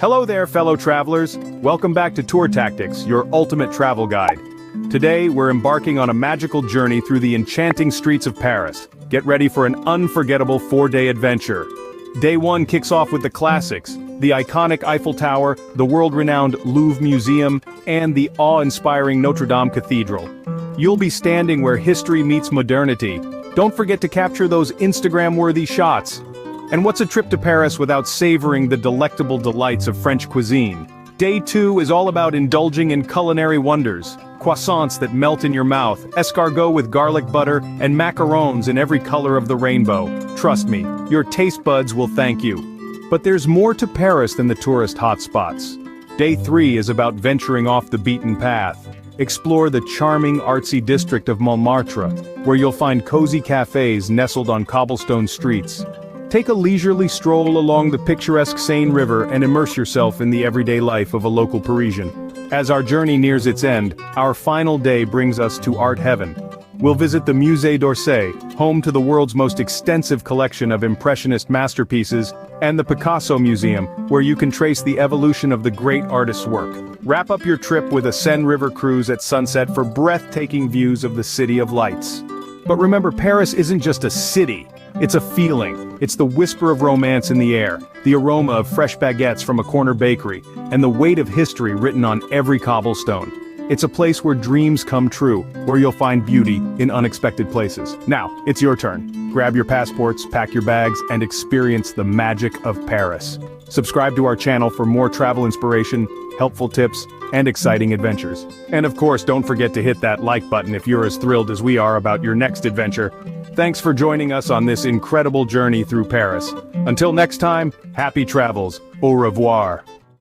Hello there, fellow travelers. Welcome back to Tour Tactics, your ultimate travel guide. Today, we're embarking on a magical journey through the enchanting streets of Paris. Get ready for an unforgettable 4-day adventure. Day 1 kicks off with the classics, the iconic Eiffel Tower, the world-renowned Louvre Museum, and the awe-inspiring Notre Dame Cathedral. You'll be standing where history meets modernity. Don't forget to capture those Instagram-worthy shots. And what's a trip to Paris without savoring the delectable delights of French cuisine? Day 2 is all about indulging in culinary wonders. Croissants that melt in your mouth, escargot with garlic butter, and macarons in every color of the rainbow. Trust me, your taste buds will thank you. But there's more to Paris than the tourist hotspots. Day 3 is about venturing off the beaten path. Explore the charming artsy district of Montmartre, where you'll find cozy cafes nestled on cobblestone streets. Take a leisurely stroll along the picturesque Seine River and immerse yourself in the everyday life of a local Parisian. As our journey nears its end, our final day brings us to art heaven. We'll visit the Musée d'Orsay, home to the world's most extensive collection of Impressionist masterpieces, and the Picasso Museum, where you can trace the evolution of the great artist's work. Wrap up your trip with a Seine River cruise at sunset for breathtaking views of the City of Lights. But remember, Paris isn't just a city. It's a feeling. It's the whisper of romance in the air, the aroma of fresh baguettes from a corner bakery, and the weight of history written on every cobblestone. It's a place where dreams come true, where you'll find beauty in unexpected places. Now, it's your turn. Grab your passports, pack your bags, and experience the magic of Paris. Subscribe to our channel for more travel inspiration, helpful tips, and exciting adventures. And of course, don't forget to hit that like button if you're as thrilled as we are about your next adventure. Thanks for joining us on this incredible journey through Paris. Until next time, happy travels. Au revoir.